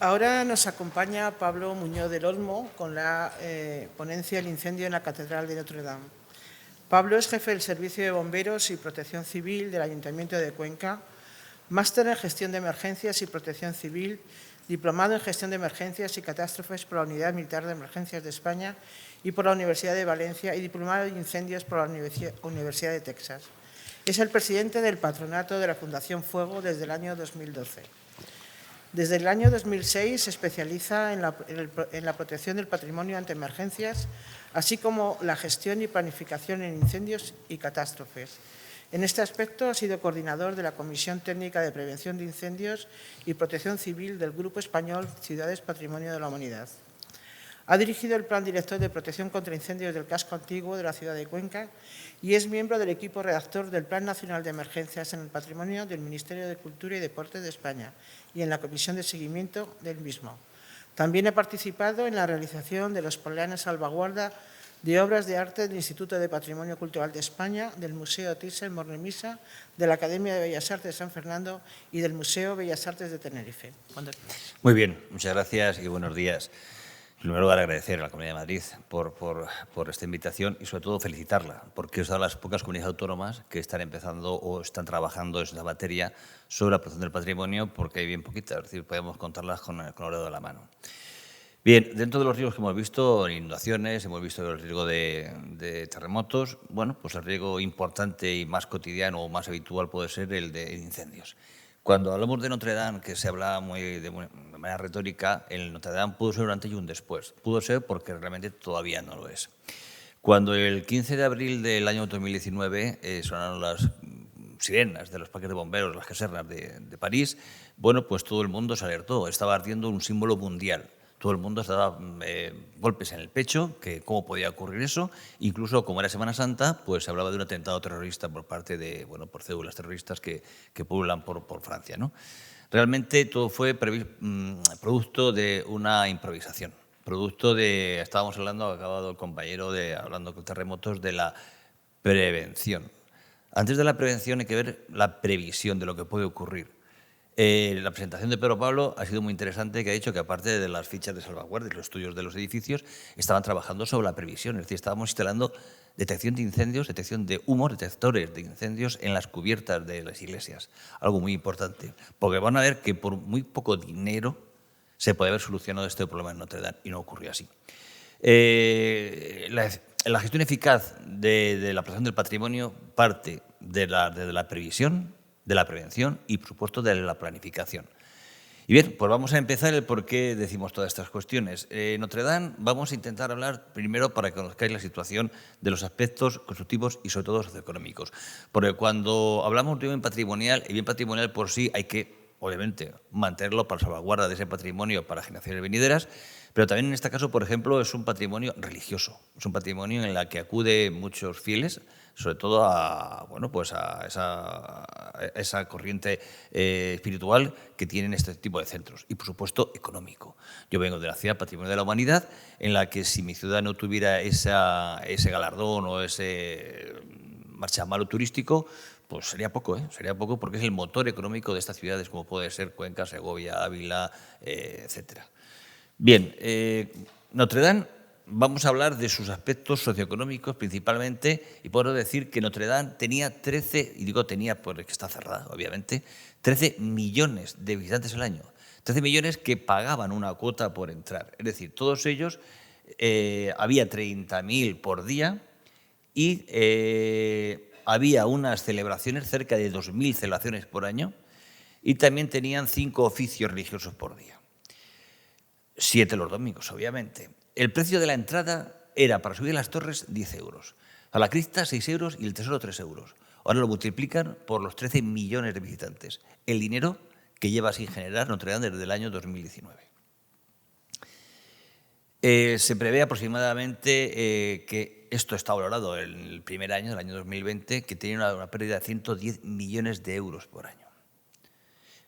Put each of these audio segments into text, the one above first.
Ahora nos acompaña Pablo Muñoz del Olmo con la ponencia El incendio en la Catedral de Notre Dame. Pablo es jefe del Servicio de Bomberos y Protección Civil del Ayuntamiento de Cuenca, máster en Gestión de Emergencias y Protección Civil, diplomado en Gestión de Emergencias y Catástrofes por la Unidad Militar de Emergencias de España y por la Universidad de Valencia y diplomado en Incendios por la Universidad de Texas. Es el presidente del patronato de la Fundación Fuego desde el año 2012. Desde el año 2006 se especializa en la protección del patrimonio ante emergencias, así como la gestión y planificación en incendios y catástrofes. En este aspecto ha sido coordinador de la Comisión Técnica de Prevención de Incendios y Protección Civil del Grupo Español Ciudades Patrimonio de la Humanidad. Ha dirigido el Plan Director de Protección contra Incendios del Casco Antiguo de la ciudad de Cuenca y es miembro del equipo redactor del Plan Nacional de Emergencias en el Patrimonio del Ministerio de Cultura y Deportes de España y en la Comisión de Seguimiento del mismo. También ha participado en la realización de los planes salvaguarda de obras de arte del Instituto de Patrimonio Cultural de España, del Museo Thyssen-Bornemisza, de la Academia de Bellas Artes de San Fernando y del Museo Bellas Artes de Tenerife. Muy bien, muchas gracias y buenos días. En primer lugar, agradecer a la Comunidad de Madrid por esta invitación y, sobre todo, felicitarla, porque es una de las pocas comunidades autónomas que están empezando o están trabajando en esta materia sobre la protección del patrimonio, porque hay bien poquitas, es decir, podemos contarlas con el dedo de la mano. Bien, dentro de los riesgos que hemos visto, inundaciones, hemos visto el riesgo de terremotos, bueno, pues el riesgo importante y más cotidiano o más habitual puede ser el de incendios. Cuando hablamos de Notre Dame, que se habla de manera retórica, el Notre Dame pudo ser un antes y un después. Pudo ser porque realmente todavía no lo es. Cuando el 15 de abril del año 2019 sonaron las sirenas de los parques de bomberos, las casernas de París, bueno, pues todo el mundo se alertó. Estaba ardiendo un símbolo mundial. Todo el mundo estaba golpes en el pecho, que cómo podía ocurrir eso. Incluso, como era Semana Santa, pues se hablaba de un atentado terrorista por parte de, bueno, por células terroristas que pululan por Francia, ¿no? Realmente todo fue producto de una improvisación. Producto de, estábamos hablando, ha acabado el compañero hablando con terremotos, de la prevención. Antes de la prevención hay que ver la previsión de lo que puede ocurrir. La presentación de Pedro Pablo ha sido muy interesante, que ha dicho que aparte de las fichas de salvaguardia y los estudios de los edificios, estaban trabajando sobre la previsión, es decir, estábamos instalando detección de incendios, detección de humos, detectores de incendios en las cubiertas de las iglesias, algo muy importante, porque van a ver que por muy poco dinero se puede haber solucionado este problema en Notre Dame y no ocurrió así. La gestión eficaz de la protección del patrimonio parte de la previsión, de la prevención y, por supuesto, de la planificación. Y bien, pues vamos a empezar el por qué decimos todas estas cuestiones. Notre Dame, vamos a intentar hablar primero para que conozcáis la situación de los aspectos constructivos y, sobre todo, socioeconómicos. Porque cuando hablamos de bien patrimonial, el bien patrimonial por sí hay que, obviamente, mantenerlo para salvaguarda de ese patrimonio para generaciones venideras, pero también en este caso, por ejemplo, es un patrimonio religioso. Es un patrimonio en el que acuden muchos fieles, sobre todo a, bueno, pues a esa corriente espiritual que tienen este tipo de centros. Y, por supuesto, económico. Yo vengo de la ciudad Patrimonio de la Humanidad, en la que si mi ciudad no tuviera ese galardón o ese marchamalo turístico, pues sería poco, sería poco, porque es el motor económico de estas ciudades, como puede ser Cuenca, Segovia, Ávila, etcétera. Bien, Notre Dame, vamos a hablar de sus aspectos socioeconómicos principalmente, y puedo decir que Notre Dame tenía 13, y digo tenía porque está cerrada, obviamente, 13 millones de visitantes al año. 13 millones que pagaban una cuota por entrar. Es decir, todos ellos, había 30.000 por día y había unas celebraciones, cerca de 2.000 celebraciones por año, y también tenían 5 oficios religiosos por día. 7 los domingos, obviamente. El precio de la entrada era, para subir a las torres, 10 euros. A la cripta, 6 euros y el tesoro, 3 euros. Ahora lo multiplican por los 13 millones de visitantes. El dinero que lleva sin generar Notre Dame desde el año 2019. Se prevé aproximadamente que esto está valorado en el primer año, del año 2020, que tiene una pérdida de 110 millones de euros por año.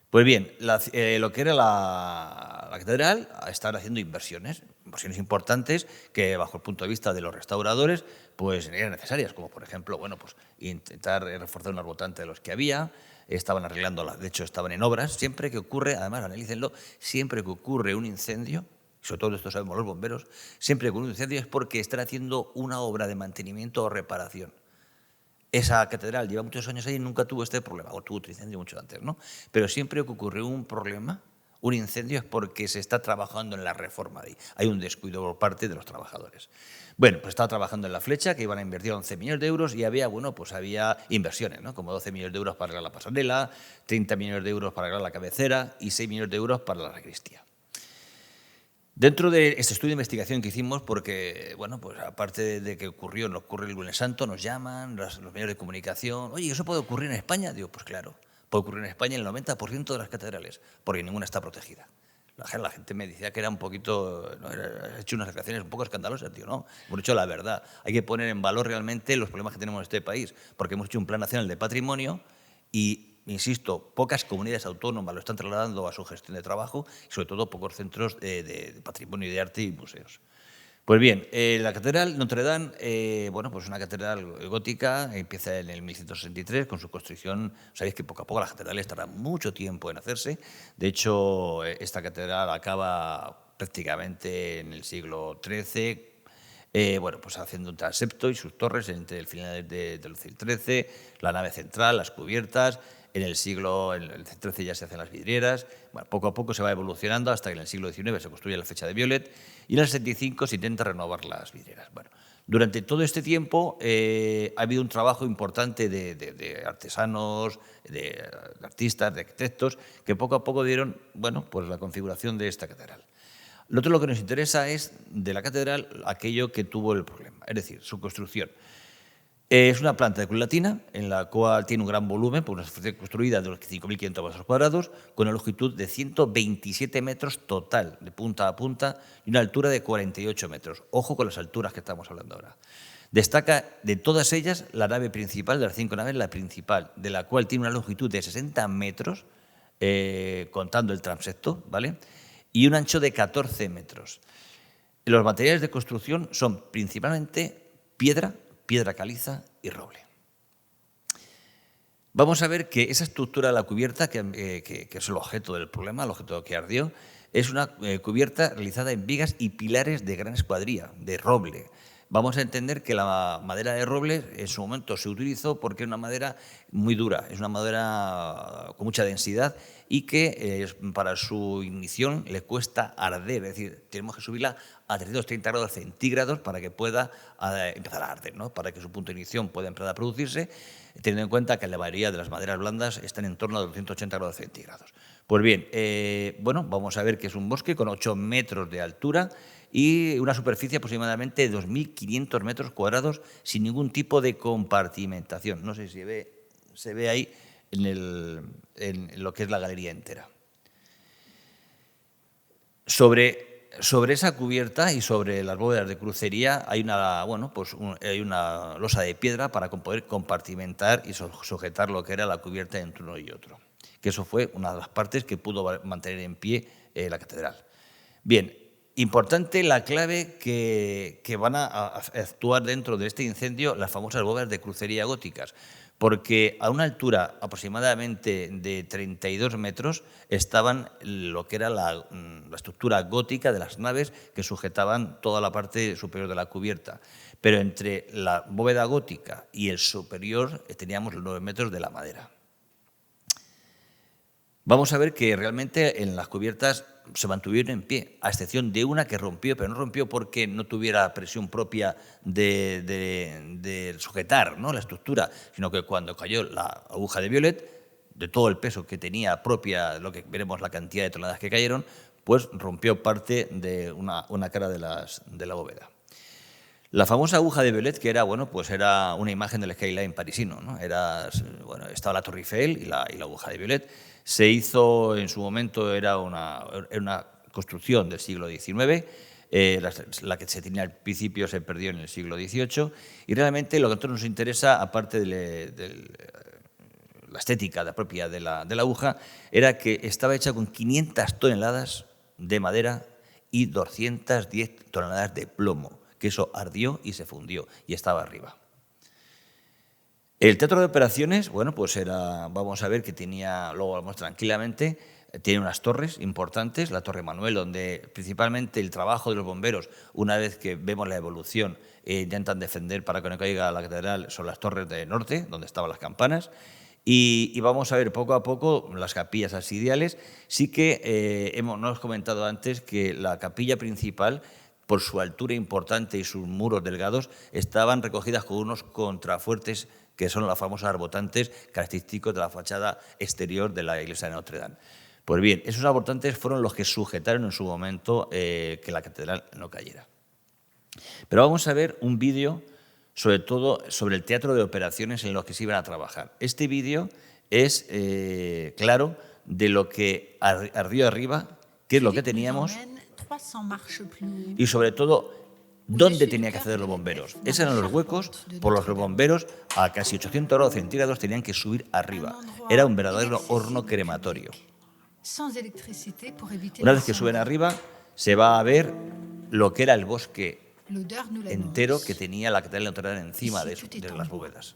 Pues bien, lo que era la catedral está haciendo inversiones. inversiones importantes que, bajo el punto de vista de los restauradores, pues eran necesarias, como por ejemplo, bueno, pues intentar reforzar un arbotante de los que había, estaban arreglando, de hecho estaban en obras. Siempre que ocurre, además analícenlo, siempre que ocurre un incendio, sobre todo esto sabemos los bomberos, siempre que ocurre un incendio es porque están haciendo una obra de mantenimiento o reparación. Esa catedral lleva muchos años ahí y nunca tuvo este problema, o tuvo otro incendio mucho antes, ¿no? Pero siempre que ocurre un problema, un incendio, es porque se está trabajando en la reforma de ahí. Hay un descuido por parte de los trabajadores. Bueno, pues estaba trabajando en La Flecha, que iban a invertir 11 millones de euros y había, bueno, pues había inversiones, ¿no? Como 12 millones de euros para arreglar la pasarela, 30 millones de euros para arreglar la cabecera y 6 millones de euros para la sacristía. Dentro de este estudio de investigación que hicimos, porque, bueno, pues aparte de que ocurre el Lunes Santo, nos llaman los medios de comunicación, oye, ¿eso puede ocurrir en España? Digo, pues claro, puede ocurrir en España en el 90% de las catedrales, porque ninguna está protegida. La gente me decía que era un poquito, ¿no? He hecho unas declaraciones un poco escandalosas, tío, no, hemos dicho la verdad. Hay que poner en valor realmente los problemas que tenemos en este país, porque hemos hecho un plan nacional de patrimonio y, insisto, pocas comunidades autónomas lo están trasladando a su gestión de trabajo y, sobre todo, pocos centros de patrimonio y de arte y museos. Pues bien, la Catedral Notre Dame, bueno, pues una catedral gótica, empieza en el 1163 con su construcción. Sabéis que poco a poco las catedrales tardan mucho tiempo en hacerse. De hecho, esta catedral acaba prácticamente en el siglo XIII, bueno, pues haciendo un transepto y sus torres entre el final del siglo XIII, la nave central, las cubiertas. En el siglo XIII ya se hacen las vidrieras. Bueno, poco a poco se va evolucionando hasta que en el siglo XIX se construye la Flecha de Violet y en el 65 se intenta renovar las vidrieras. Bueno, durante todo este tiempo ha habido un trabajo importante de artesanos, de artistas, de arquitectos, que poco a poco dieron, bueno, pues la configuración de esta catedral. Lo otro, lo que nos interesa es de la catedral aquello que tuvo el problema, es decir, su construcción. Es una planta de cruz latina, en la cual tiene un gran volumen, pues una superficie construida de los 5.500 metros cuadrados, con una longitud de 127 metros total, de punta a punta, y una altura de 48 metros. Ojo con las alturas que estamos hablando ahora. Destaca de todas ellas la nave principal, de las 5 naves, la principal, de la cual tiene una longitud de 60 metros, contando el transepto, ¿vale? Y un ancho de 14 metros. Los materiales de construcción son principalmente piedra caliza y roble. Vamos a ver que esa estructura de la cubierta, que es el objeto del problema, el objeto que ardió, es una cubierta realizada en vigas y pilares de gran escuadría, de roble. Vamos a entender que la madera de roble en su momento se utilizó porque es una madera muy dura, es una madera con mucha densidad y que para su ignición le cuesta arder, es decir, tenemos que subirla a 330 grados centígrados para que pueda empezar a arder, ¿no? Para que su punto de ignición pueda empezar a producirse, teniendo en cuenta que la mayoría de las maderas blandas están en torno a 280 grados centígrados. Pues bien, bueno, vamos a ver que es un bosque con 8 metros de altura y una superficie aproximadamente de 2.500 metros cuadrados sin ningún tipo de compartimentación. No sé si se ve ahí en lo que es la galería entera. Sobre esa cubierta y sobre las bóvedas de crucería hay una, bueno, pues hay una losa de piedra para poder compartimentar y sujetar lo que era la cubierta entre uno y otro. Que eso fue una de las partes que pudo mantener en pie la catedral. Bien, importante la clave que van a actuar dentro de este incendio las famosas bóvedas de crucería góticas, porque a una altura aproximadamente de 32 metros estaban lo que era la estructura gótica de las naves que sujetaban toda la parte superior de la cubierta. Pero entre la bóveda gótica y el superior teníamos los 9 metros de la madera. Vamos a ver que realmente en las cubiertas se mantuvieron en pie, a excepción de una que rompió, pero no rompió porque no tuviera presión propia de sujetar, ¿no?, la estructura, sino que cuando cayó la aguja de Violet, de todo el peso que tenía propia, lo que veremos la cantidad de toneladas que cayeron, pues rompió parte de una cara de la bóveda. La famosa aguja de Violet, que era, bueno, pues era una imagen del skyline parisino, ¿no? Bueno, estaba la Torre Eiffel y la aguja de Violet. Se hizo en su momento, era una construcción del siglo XIX, la que se tenía al principio se perdió en el siglo XVIII, y realmente lo que a nosotros nos interesa, aparte de la estética propia de la aguja, era que estaba hecha con 500 toneladas de madera y 210 toneladas de plomo, que eso ardió y se fundió y estaba arriba. El teatro de operaciones, bueno, pues era, vamos a ver que tenía, luego lo vemos tranquilamente, tiene unas torres importantes, la Torre Manuel, donde principalmente el trabajo de los bomberos, una vez que vemos la evolución, intentan defender para que no caiga la catedral, son las torres de norte, donde estaban las campanas, y vamos a ver poco a poco las capillas absidiales. Sí que no hemos comentado antes que la capilla principal, por su altura importante y sus muros delgados, estaban recogidas con unos contrafuertes que son las famosas arbotantes característicos de la fachada exterior de la iglesia de Notre Dame. Pues bien, esos arbotantes fueron los que sujetaron en su momento que la catedral no cayera. Pero vamos a ver un vídeo, sobre todo sobre el teatro de operaciones en los que se iban a trabajar. Este vídeo es claro de lo que ardió arriba, qué es lo que teníamos y sobre todo dónde tenía que acceder los bomberos. Esos eran los huecos por los que los bomberos a casi 800 grados centígrados tenían que subir arriba. Era un verdadero horno crematorio. Una vez que suben arriba, se va a ver lo que era el bosque entero que tenía la catedral de Notre Dame encima de las bóvedas.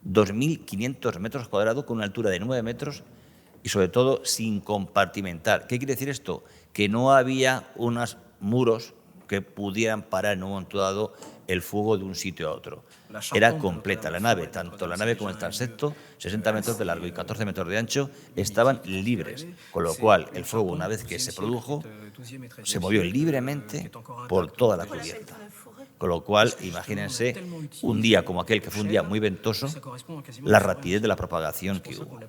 2.500 metros cuadrados con una altura de 9 metros y sobre todo sin compartimentar. ¿Qué quiere decir esto? Que no había unos muros que pudieran parar en un momento dado el fuego de un sitio a otro. Era completa la nave, tanto la nave como el transepto, 60 metros de largo y 14 metros de ancho, estaban libres, con lo cual el fuego, una vez que se produjo, se movió libremente por toda la cubierta. Con lo cual, imagínense un día como aquel, que fue un día muy ventoso, la rapidez de la propagación que hubo.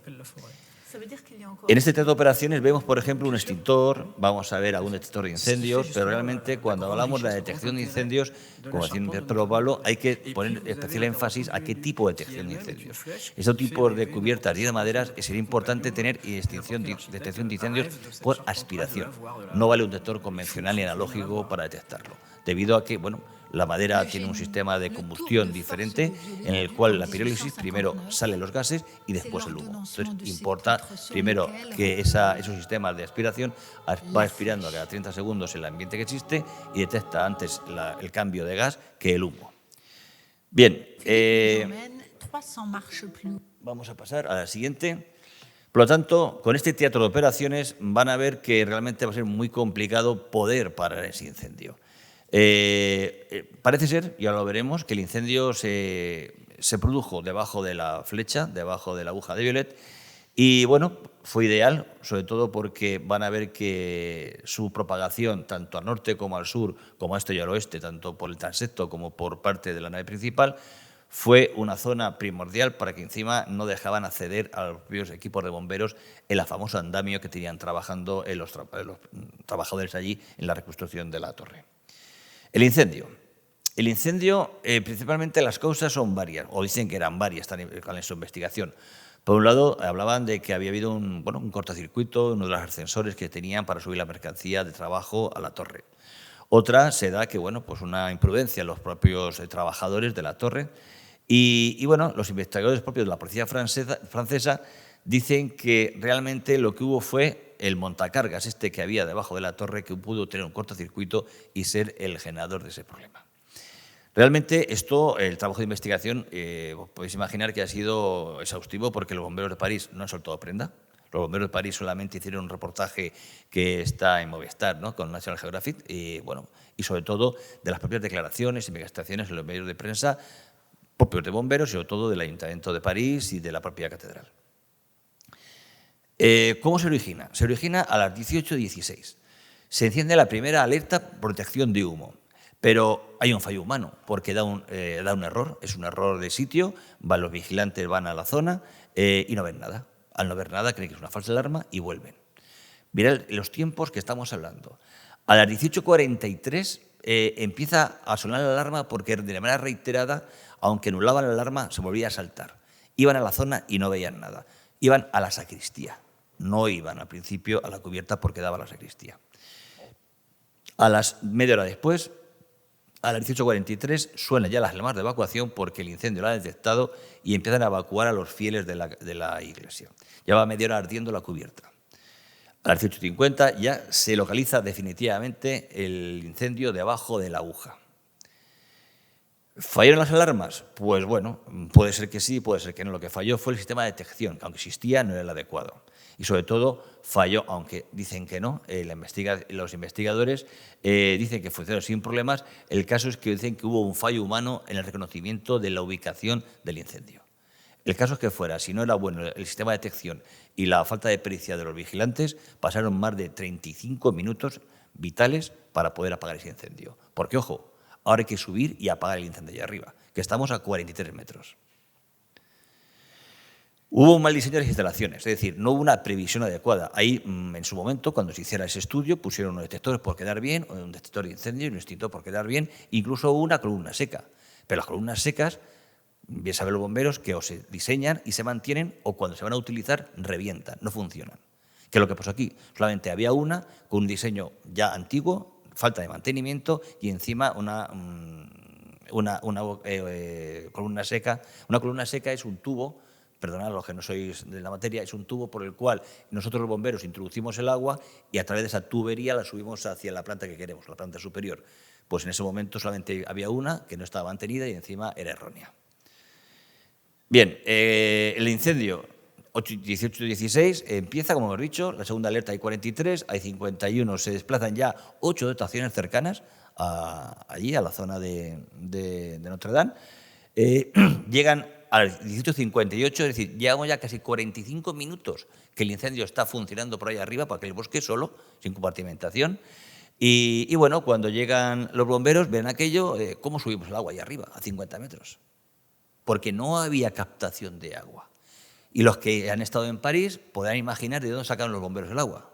En este teatro de operaciones vemos, por ejemplo, un extintor, vamos a ver algún detector de incendios, pero realmente cuando hablamos de la detección de incendios, como decía Pedro Pablo, hay que poner especial énfasis a qué tipo de detección de incendios. Este tipo de cubiertas y de maderas sería importante tener detección de incendios por aspiración. No vale un detector convencional ni analógico para detectarlo, debido a que, bueno, la madera tiene un sistema de combustión diferente en el cual la pirólisis primero salen los gases y después el humo. Entonces importa primero que esos sistemas de aspiración va aspirando a cada 30 segundos el ambiente que existe y detecta antes el cambio de gas que el humo. Bien, vamos a pasar a la siguiente. Por lo tanto, con este teatro de operaciones van a ver que realmente va a ser muy complicado poder parar ese incendio. Parece ser, ya lo veremos, que el incendio se produjo debajo de la flecha, debajo de la aguja de Violet, y bueno, fue ideal, sobre todo porque van a ver que su propagación, tanto al norte como al sur, como a este y al oeste, tanto por el transepto como por parte de la nave principal, fue una zona primordial para que encima no dejaban acceder a los propios equipos de bomberos en la famosa andamio que tenían trabajando los trabajadores allí en la reconstrucción de la torre. El incendio. El incendio, principalmente las causas son varias, o dicen que eran varias en su investigación. Por un lado, hablaban de que había habido un cortocircuito, uno de los ascensores que tenían para subir la mercancía de trabajo a la torre. Otra se da que, bueno, pues una imprudencia en los propios trabajadores de la torre. Y bueno, los investigadores propios de la policía francesa dicen que realmente lo que hubo fue el montacargas que había debajo de la torre, que pudo tener un cortocircuito y ser el generador de ese problema. Realmente el trabajo de investigación, podéis imaginar que ha sido exhaustivo porque los bomberos de París no han soltado prenda. Los bomberos de París solamente hicieron un reportaje que está en Movistar, ¿no?, con National Geographic, y sobre todo de las propias declaraciones y investigaciones en los medios de prensa propios de bomberos y sobre todo del Ayuntamiento de París y de la propia catedral. ¿Cómo se origina? Se origina a las 18:16. Se enciende la primera alerta protección de humo, pero hay un fallo humano porque da un error, es un error de sitio, los vigilantes van a la zona y no ven nada. Al no ver nada creen que es una falsa alarma y vuelven. Mirad los tiempos que estamos hablando. A las 18:43 empieza a sonar la alarma porque de manera reiterada, aunque anulaban la alarma, se volvía a saltar. Iban a la zona y no veían nada. Iban a la sacristía. No iban al principio a la cubierta porque daba la sacristía. A las media hora después, a las 18:43, suenan ya las alarmas de evacuación porque el incendio lo ha detectado y empiezan a evacuar a los fieles de la iglesia. Llevaba media hora ardiendo la cubierta. A las 18:50 ya se localiza definitivamente el incendio debajo de la aguja. ¿Fallaron las alarmas? Pues bueno, puede ser que sí, puede ser que no. Lo que falló fue el sistema de detección, que aunque existía no era el adecuado. Y sobre todo falló, aunque dicen que no, los investigadores dicen que funcionó sin problemas. El caso es que dicen que hubo un fallo humano en el reconocimiento de la ubicación del incendio. El caso es que fuera, si no era bueno el sistema de detección y la falta de pericia de los vigilantes, pasaron más de 35 minutos vitales para poder apagar ese incendio. Porque, ojo, ahora hay que subir y apagar el incendio allá arriba, que estamos a 43 metros. Hubo un mal diseño de las instalaciones, es decir, no hubo una previsión adecuada. Ahí, en su momento, cuando se hiciera ese estudio, pusieron unos detectores por quedar bien, un detector de incendio y un extintor por quedar bien, incluso hubo una columna seca. Pero las columnas secas, bien saben los bomberos, que o se diseñan y se mantienen, o cuando se van a utilizar, revientan, no funcionan. ¿Qué es lo que pasó aquí? Solamente había una con un diseño ya antiguo, falta de mantenimiento y encima una columna seca. Una columna seca es un tubo, perdonad los que no sois de la materia, es un tubo por el cual nosotros los bomberos introducimos el agua y a través de esa tubería la subimos hacia la planta que queremos, la planta superior. Pues en ese momento solamente había una que no estaba mantenida y encima era errónea. Bien, el incendio 18-16 empieza, como hemos dicho, la segunda alerta hay 43, hay 51, se desplazan ya 8 dotaciones cercanas allí, a la zona de Notre Dame. Llegan a las 18:58, es decir, llevamos ya casi 45 minutos que el incendio está funcionando por ahí arriba, para que el bosque solo, sin compartimentación. Y bueno, cuando llegan los bomberos, ven aquello, ¿cómo subimos el agua ahí arriba, a 50 metros? Porque no había captación de agua. Y los que han estado en París podrán imaginar de dónde sacaron los bomberos el agua.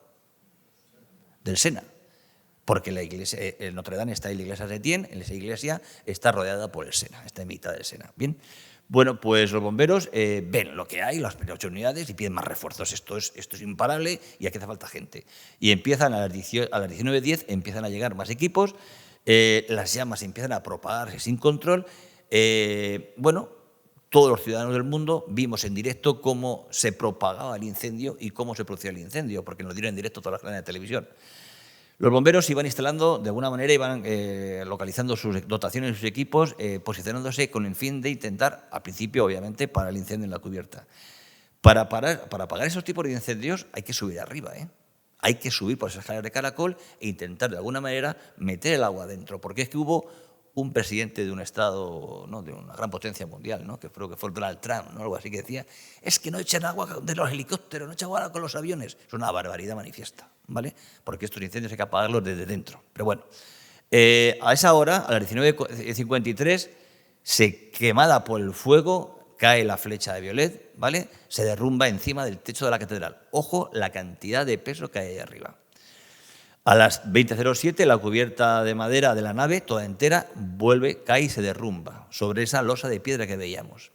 Del Sena. Porque la iglesia, el Notre Dame está en la iglesia de Etienne, en esa iglesia está rodeada por el Sena, está en mitad del Sena. Bien, bueno, pues los bomberos ven lo que hay, las 8 unidades, y piden más refuerzos. Esto es imparable y aquí hace falta gente. Y empiezan a las 19:10, empiezan a llegar más equipos, las llamas empiezan a propagarse sin control. Bueno, todos los ciudadanos del mundo vimos en directo cómo se propagaba el incendio y cómo se producía el incendio, porque nos dieron en directo todas las cadenas de televisión. Los bomberos iban instalando, de alguna manera, iban localizando sus dotaciones y sus equipos, posicionándose con el fin de intentar, al principio, obviamente, parar el incendio en la cubierta. Para apagar esos tipos de incendios hay que subir arriba, Hay que subir por esas escaleras de caracol e intentar, de alguna manera, meter el agua dentro, porque es que hubo un presidente de un estado, ¿no?, de una gran potencia mundial, ¿no?, que creo que fue Donald Trump, ¿no?, algo así, que decía, es que no echan agua de los helicópteros, no echan agua con los aviones. Es una barbaridad manifiesta, ¿vale? Porque estos incendios hay que apagarlos desde dentro. Pero bueno, a esa hora, a las 19:53, quemada por el fuego, cae la flecha de Violet, ¿vale? Se derrumba encima del techo de la catedral. Ojo la cantidad de peso que hay ahí arriba. A las 20:07, la cubierta de madera de la nave, toda entera, cae y se derrumba sobre esa losa de piedra que veíamos.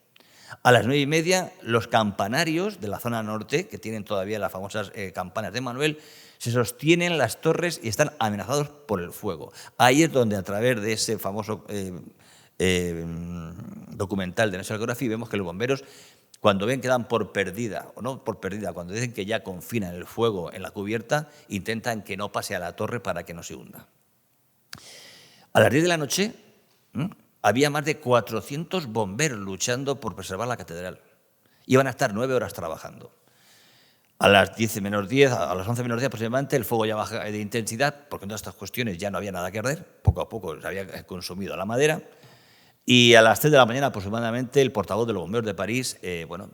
A las 9:30, los campanarios de la zona norte, que tienen todavía las famosas campanas de Manuel, se sostienen las torres y están amenazados por el fuego. Ahí es donde, a través de ese famoso documental de National Geographic, vemos que los bomberos, cuando ven que dan por perdida, o no por perdida, cuando dicen que ya confinan el fuego en la cubierta, intentan que no pase a la torre para que no se hunda. A las 10 de la noche había más de 400 bomberos luchando por preservar la catedral. Iban a estar 9 horas trabajando. A las 10:10, a las 11:10 aproximadamente, el fuego ya baja de intensidad, porque en todas estas cuestiones ya no había nada que arder, poco a poco se había consumido la madera. Y a las 3 de la mañana aproximadamente, el portavoz de los bomberos de París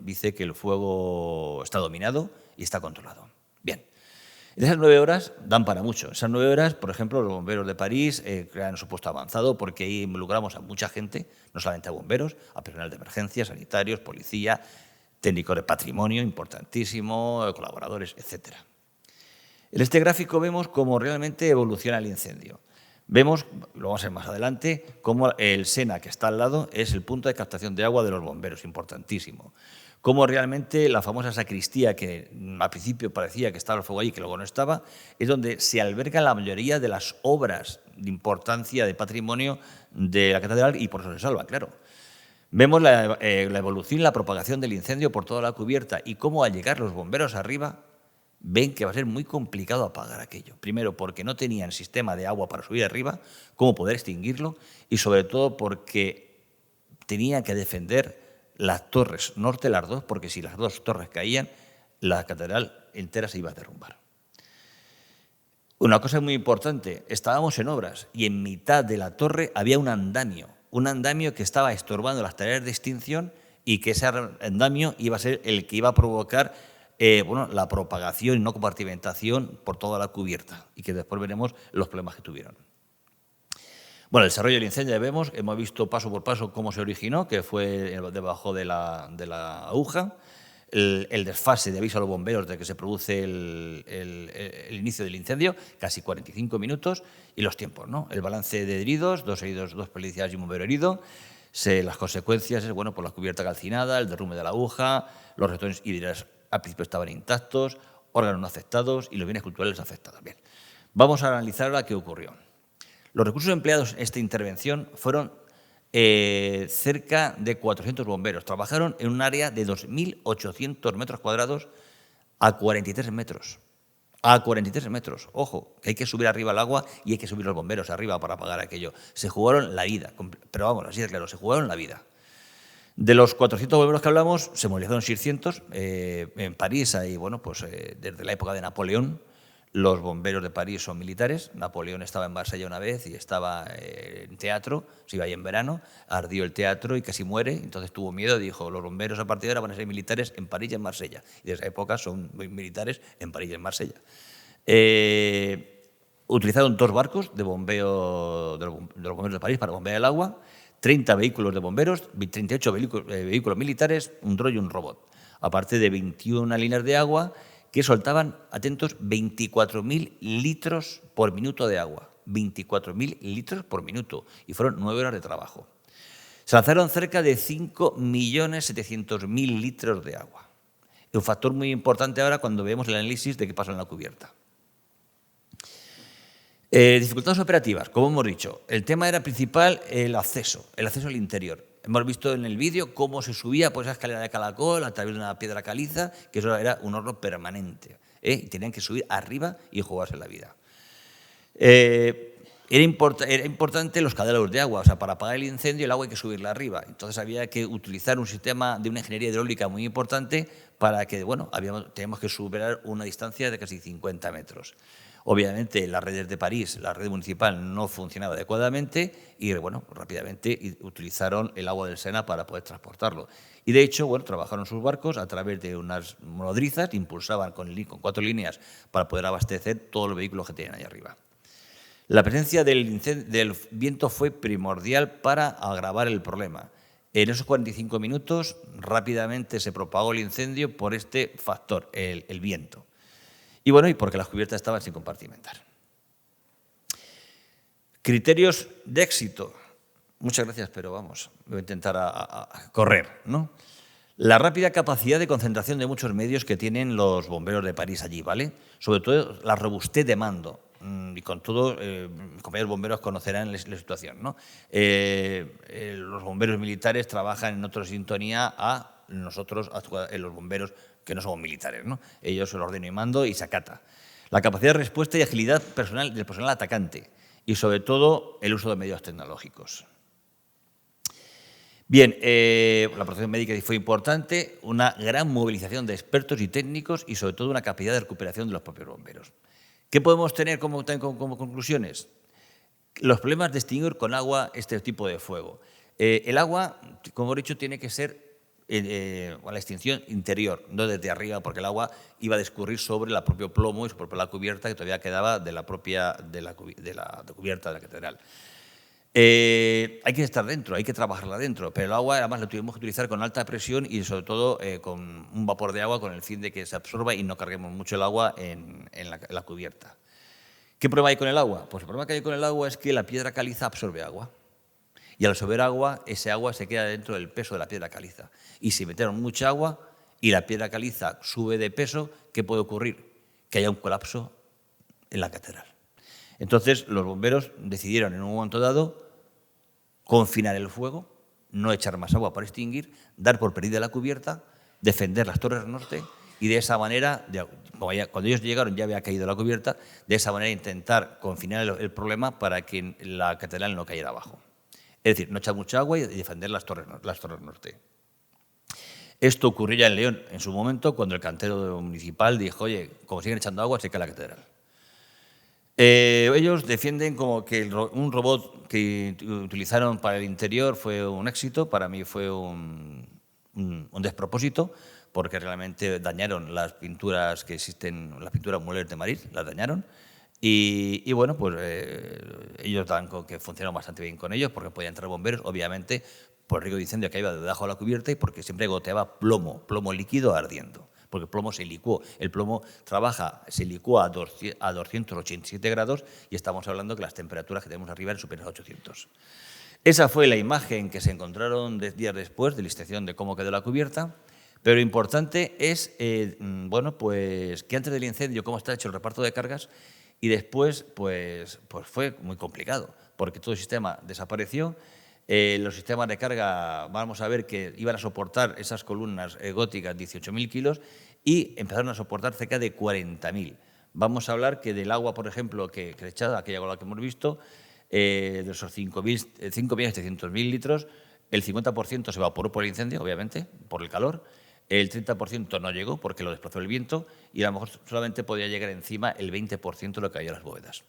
dice que el fuego está dominado y está controlado. Bien, en esas 9 horas dan para mucho. Esas 9 horas, por ejemplo, los bomberos de París crean su puesto avanzado, porque ahí involucramos a mucha gente, no solamente a bomberos, a personal de emergencia, sanitarios, policía, técnicos de patrimonio, importantísimo, colaboradores, etc. En este gráfico vemos cómo realmente evoluciona el incendio. Vemos, lo vamos a ver más adelante, cómo el Sena, que está al lado, es el punto de captación de agua de los bomberos, importantísimo. Cómo realmente la famosa sacristía, que al principio parecía que estaba el fuego allí, que luego no estaba, es donde se alberga la mayoría de las obras de importancia de patrimonio de la catedral, y por eso se salva, claro. Vemos la evolución y la propagación del incendio por toda la cubierta y cómo, al llegar los bomberos arriba, ven que va a ser muy complicado apagar aquello. Primero, porque no tenían sistema de agua para subir arriba, cómo poder extinguirlo, y sobre todo porque tenían que defender las torres norte, las dos, porque si las dos torres caían, la catedral entera se iba a derrumbar. Una cosa muy importante, estábamos en obras y en mitad de la torre había un andamio que estaba estorbando las tareas de extinción, y que ese andamio iba a ser el que iba a provocar la propagación y no compartimentación por toda la cubierta, y que después veremos los problemas que tuvieron. Bueno, el desarrollo del incendio ya vemos, hemos visto paso por paso cómo se originó, que fue debajo de la aguja, el desfase de aviso a los bomberos de que se produce el inicio del incendio, casi 45 minutos, y los tiempos, ¿no? El balance de heridos, 2 heridos, 2 policías y un bombero herido. Las consecuencias es, bueno, por la cubierta calcinada, el derrumbe de la aguja, los retones hidrales al principio estaban intactos, órganos no afectados y los bienes culturales afectados. Bien, vamos a analizar ahora qué ocurrió. Los recursos empleados en esta intervención fueron cerca de 400 bomberos. Trabajaron en un área de 2.800 metros cuadrados a 43 metros. A 43 metros. Ojo, que hay que subir arriba al agua y hay que subir los bomberos arriba para apagar aquello. Se jugaron la vida, pero vamos, así de claro, se jugaron la vida. De los 400 bomberos que hablamos, se movilizaron 600. En París, ahí, bueno, pues desde la época de Napoleón, los bomberos de París son militares. Napoleón estaba en Marsella una vez y estaba en teatro, se iba ahí en verano, ardió el teatro y casi muere, entonces tuvo miedo y dijo, los bomberos a partir de ahora van a ser militares en París y en Marsella. Y desde esa época son militares en París y en Marsella. Utilizaron 2 barcos de bombeo de los bomberos de París para bombear el agua, 30 vehículos de bomberos, 38 vehículos militares, un dron y un robot, aparte de 21 líneas de agua que soltaban, atentos, 24.000 litros por minuto de agua. 24.000 litros por minuto. Y fueron 9 horas de trabajo. Se lanzaron cerca de 5.700.000 litros de agua. Un factor muy importante ahora cuando vemos el análisis de qué pasó en la cubierta. Dificultades operativas, como hemos dicho. El tema era principal el acceso al interior. Hemos visto en el vídeo cómo se subía por esa escalera de caracol a través de una piedra caliza, que eso era un horno permanente. Y tenían que subir arriba y jugarse la vida. Era importante los caudales de agua, o sea, para apagar el incendio el agua hay que subirla arriba. Entonces había que utilizar un sistema de una ingeniería hidráulica muy importante para que, bueno, teníamos que superar una distancia de casi 50 metros. Obviamente, las redes de París, la red municipal, no funcionaba adecuadamente y, bueno, rápidamente utilizaron el agua del Sena para poder transportarlo. Y, de hecho, bueno, trabajaron sus barcos a través de unas nodrizas, impulsaban con 4 líneas para poder abastecer todos los vehículos que tenían ahí arriba. La presencia del viento fue primordial para agravar el problema. En esos 45 minutos, rápidamente se propagó el incendio por este factor, el viento. Y bueno, y porque las cubiertas estaban sin compartimentar. Criterios de éxito. Muchas gracias, pero vamos, voy a intentar a correr, ¿no? La rápida capacidad de concentración de muchos medios que tienen los bomberos de París allí, ¿vale? Sobre todo la robustez de mando. Y con todo, mis compañeros bomberos conocerán la situación, ¿no? Los bomberos militares trabajan en otra sintonía a nosotros, los bomberos que no somos militares, ¿no? Ellos el ordeno y mando y se acata. La capacidad de respuesta y agilidad del personal atacante y, sobre todo, el uso de medios tecnológicos. Bien, la protección médica fue importante, una gran movilización de expertos y técnicos y, sobre todo, una capacidad de recuperación de los propios bomberos. ¿Qué podemos tener como conclusiones? Los problemas de extinguir con agua este tipo de fuego. El agua, como he dicho, tiene que ser a la extinción interior, no desde arriba, porque el agua iba a discurrir sobre el propio plomo y sobre la cubierta que todavía quedaba de la cubierta de la catedral. Hay que estar dentro, hay que trabajarla dentro, pero el agua además la tuvimos que utilizar con alta presión y sobre todo con un vapor de agua con el fin de que se absorba y no carguemos mucho el agua en la cubierta. ¿Qué problema hay con el agua? Pues el problema que hay con el agua es que la piedra caliza absorbe agua. Y al absorber agua, ese agua se queda dentro del peso de la piedra caliza. Y si metieron mucha agua y la piedra caliza sube de peso, ¿qué puede ocurrir? Que haya un colapso en la catedral. Entonces, los bomberos decidieron en un momento dado confinar el fuego, no echar más agua para extinguir, dar por perdida la cubierta, defender las torres norte, y de esa manera, cuando ellos llegaron ya había caído la cubierta, de esa manera intentar confinar el problema para que la catedral no cayera abajo. Es decir, no echar mucha agua y defender las torres norte. Esto ocurrió ya en León en su momento, cuando el cantero municipal dijo, oye, como siguen echando agua, se cae la catedral. Ellos defienden como que un robot que utilizaron para el interior fue un éxito, para mí fue un despropósito, porque realmente dañaron las pinturas que existen, las pinturas murales de Madrid, las dañaron. Y bueno, pues ellos dan con que funcionaron bastante bien con ellos, porque podían entrar bomberos, obviamente, por el riesgo de incendio que iba debajo de la cubierta y porque siempre goteaba plomo líquido ardiendo, porque el plomo se licuó. El plomo se licúa a 287 grados y estamos hablando que las temperaturas que tenemos arriba eran superiores a 800. Esa fue la imagen que se encontraron 10 días después de la inspección de cómo quedó la cubierta, pero lo importante es, bueno, pues que antes del incendio, cómo está hecho el reparto de cargas, y después, pues fue muy complicado, porque todo el sistema desapareció. Los sistemas de carga, vamos a ver que iban a soportar esas columnas góticas 18.000 kilos y empezaron a soportar cerca de 40.000. Vamos a hablar que del agua, por ejemplo, que echaba, aquella agua que hemos visto, de esos 5.700.000 litros, el 50% se evaporó por el incendio, obviamente, por el calor. El 30% no llegó porque lo desplazó el viento y a lo mejor solamente podía llegar encima el 20% de lo que había en las bóvedas.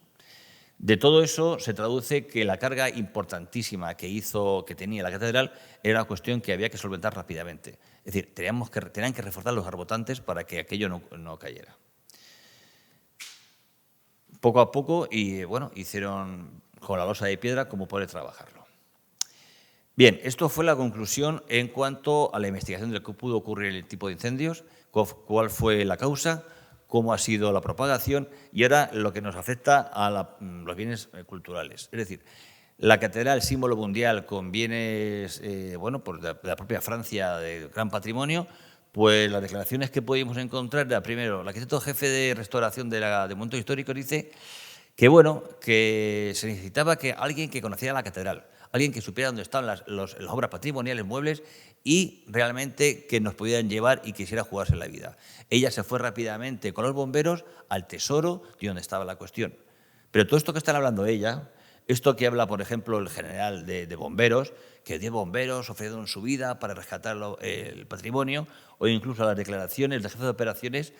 De todo eso se traduce que la carga importantísima que tenía la catedral era una cuestión que había que solventar rápidamente. Es decir, tenían que reforzar los arbotantes para que aquello no cayera. Poco a poco, y bueno, hicieron con la losa de piedra cómo poder trabajarlo. Bien, esto fue la conclusión en cuanto a la investigación de lo que pudo ocurrir el tipo de incendios, cuál fue la causa, cómo ha sido la propagación y ahora lo que nos afecta a los bienes culturales. Es decir, la catedral, símbolo mundial con bienes bueno, pues de la propia Francia de gran patrimonio, pues las declaraciones que pudimos encontrar, primero, el arquitecto jefe de restauración de monumentos históricos dice que, bueno, que se necesitaba que alguien que conociera la catedral, alguien que supiera dónde estaban las obras patrimoniales, muebles, y realmente que nos pudieran llevar y quisiera jugarse la vida. Ella se fue rápidamente con los bomberos al tesoro de donde estaba la cuestión. Pero todo esto que están hablando ella, esto que habla, por ejemplo, el general de bomberos, que 10 bomberos ofrecieron su vida para rescatar el patrimonio, o incluso las declaraciones del jefe de operaciones,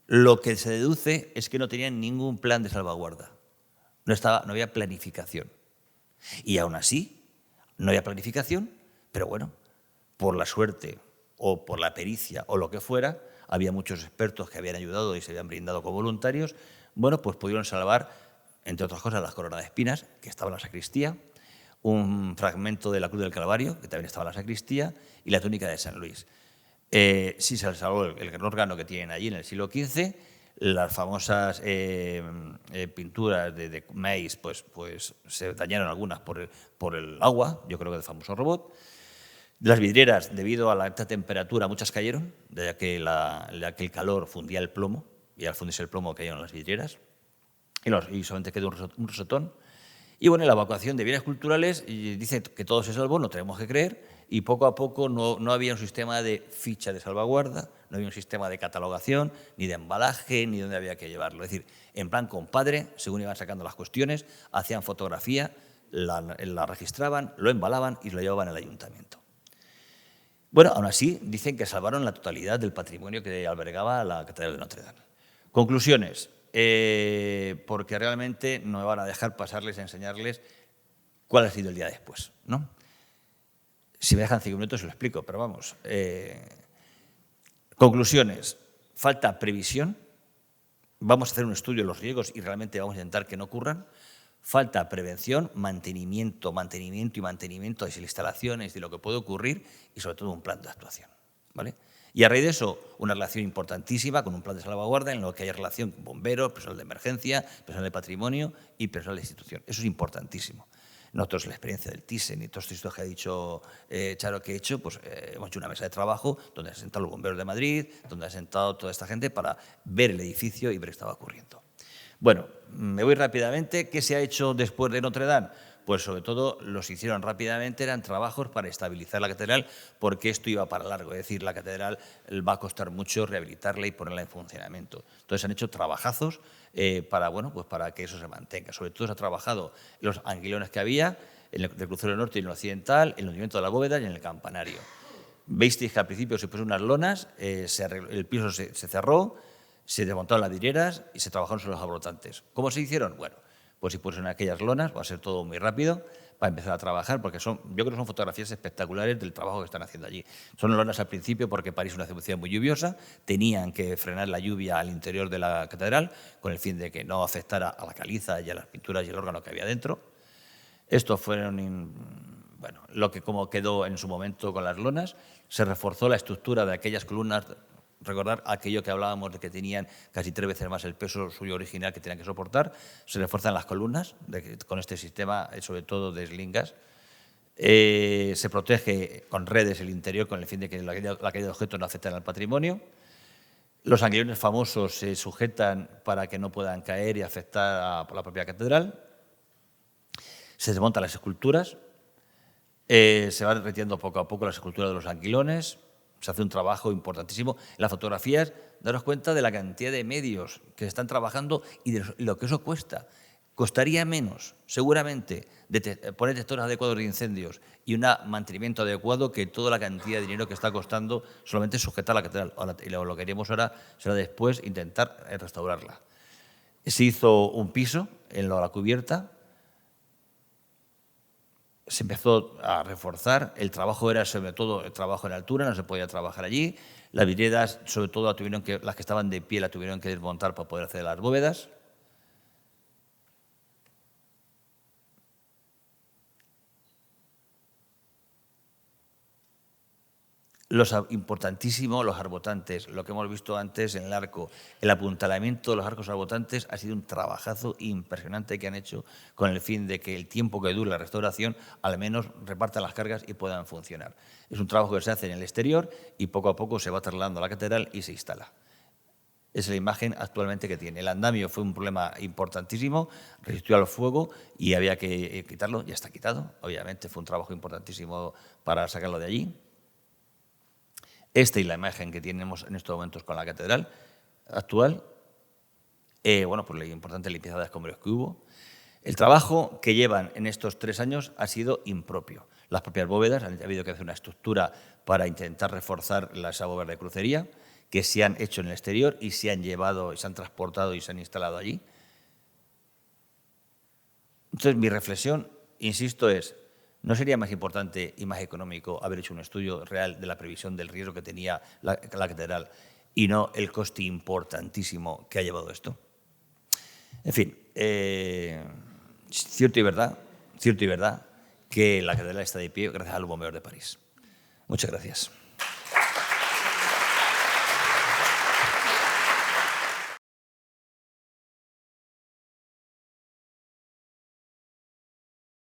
lo que se deduce es que no tenían ningún plan de salvaguarda. No había planificación. Y aún así, no había planificación, pero bueno, por la suerte o por la pericia o lo que fuera, había muchos expertos que habían ayudado y se habían brindado como voluntarios, bueno, pues pudieron salvar, entre otras cosas, las coronas de espinas, que estaba en la sacristía, un fragmento de la Cruz del Calvario, que también estaba en la sacristía, y la túnica de San Luis. Sí se salvó el gran órgano que tienen allí en el siglo XV, las famosas pinturas de Meis, pues se dañaron algunas por el agua, yo creo que del famoso robot. Las vidrieras, debido a la alta temperatura, muchas cayeron, ya que el calor fundía el plomo, y al fundirse el plomo cayeron las vidrieras, y solamente quedó un rosetón. Y bueno, la evacuación de bienes culturales, y dice que todo se salvó, no tenemos que creer, y poco a poco no había un sistema de ficha de salvaguarda, no había un sistema de catalogación, ni de embalaje, ni dónde había que llevarlo. Es decir, en plan compadre, según iban sacando las cuestiones, hacían fotografía, la registraban, lo embalaban y lo llevaban al ayuntamiento. Bueno, aún así, dicen que salvaron la totalidad del patrimonio que albergaba la Catedral de Notre Dame. Conclusiones, porque realmente no me van a dejar pasarles a enseñarles cuál ha sido el día después, ¿no? Si me dejan 5 minutos se lo explico, pero vamos. Conclusiones, falta previsión. Vamos a hacer un estudio de los riesgos y realmente vamos a intentar que no ocurran. Falta prevención, mantenimiento de las instalaciones, de lo que puede ocurrir y sobre todo un plan de actuación, ¿vale? Y a raíz de eso, una relación importantísima con un plan de salvaguarda en lo que haya relación con bomberos, personal de emergencia, personal de patrimonio y personal de institución. Eso es importantísimo. Nosotros, la experiencia del Thyssen y todos estos que ha dicho Charo que he hecho, pues hemos hecho una mesa de trabajo donde han sentado los bomberos de Madrid, donde ha sentado toda esta gente para ver el edificio y ver qué estaba ocurriendo. Bueno, me voy rápidamente. ¿Qué se ha hecho después de Notre Dame? pues sobre todo los hicieron rápidamente, eran trabajos para estabilizar la catedral, porque esto iba para largo, es decir, la catedral va a costar mucho rehabilitarla y ponerla en funcionamiento. Entonces han hecho trabajazos para, bueno, pues para que eso se mantenga. Sobre todo se ha trabajado los anguilones que había, en el crucero norte y en el occidental, en el hundimiento de la bóveda y en el campanario. Veis que al principio se pusieron unas lonas, el piso se cerró, se desmontaron las vidrieras y se trabajaron sobre los abordantes. ¿Cómo se hicieron? Bueno, pues si pusieron aquellas lonas, va a ser todo muy rápido para empezar a trabajar, porque yo creo que son fotografías espectaculares del trabajo que están haciendo allí. Son lonas al principio porque París es una ciudad muy lluviosa, tenían que frenar la lluvia al interior de la catedral con el fin de que no afectara a la caliza y a las pinturas y el órgano que había dentro. Estos fueron, bueno, lo que como quedó en su momento con las lonas. Se reforzó la estructura de aquellas columnas. Recordar aquello que hablábamos de que tenían casi 3 veces más el peso suyo original que tenían que soportar. Se refuerzan las columnas con este sistema, sobre todo de eslingas. Se protege con redes el interior con el fin de que la caída de objetos no afecten al patrimonio. Los anguilones famosos se sujetan para que no puedan caer y afectar a la propia catedral. Se desmontan las esculturas. Se van retirando poco a poco las esculturas de los anguilones. Se hace un trabajo importantísimo. En las fotografías, daros cuenta de la cantidad de medios que se están trabajando y de lo que eso cuesta. Costaría menos, seguramente, poner detectores adecuados de incendios y un mantenimiento adecuado que toda la cantidad de dinero que está costando solamente sujetar la catedral. Y lo que queremos ahora será después intentar restaurarla. Se hizo un piso en la cubierta. Se empezó a reforzar, el trabajo era sobre todo el trabajo en altura, no se podía trabajar allí, las vidrieras, sobre todo las que estaban de pie, la tuvieron que desmontar para poder hacer las bóvedas. Importantísimo, los arbotantes, lo que hemos visto antes en el arco, el apuntalamiento de los arcos arbotantes ha sido un trabajazo impresionante que han hecho con el fin de que el tiempo que dure la restauración al menos repartan las cargas y puedan funcionar. Es un trabajo que se hace en el exterior y poco a poco se va trasladando a la catedral y se instala. Esa es la imagen actualmente que tiene. El andamio fue un problema importantísimo, resistió al fuego y había que quitarlo, ya está quitado. Obviamente fue un trabajo importantísimo para sacarlo de allí. Esta es la imagen que tenemos en estos momentos con la catedral actual. Bueno, pues la importante limpieza de escombros que hubo. El trabajo que llevan en estos 3 años ha sido impropio. Las propias bóvedas, ha habido que hacer una estructura para intentar reforzar esa bóveda de crucería, que se han hecho en el exterior y se han llevado, y se han transportado y se han instalado allí. Entonces, mi reflexión, insisto, es: ¿no sería más importante y más económico haber hecho un estudio real de la previsión del riesgo que tenía la catedral y no el coste importantísimo que ha llevado esto? En fin, cierto y verdad que la catedral está de pie gracias al bombero de París. Muchas gracias.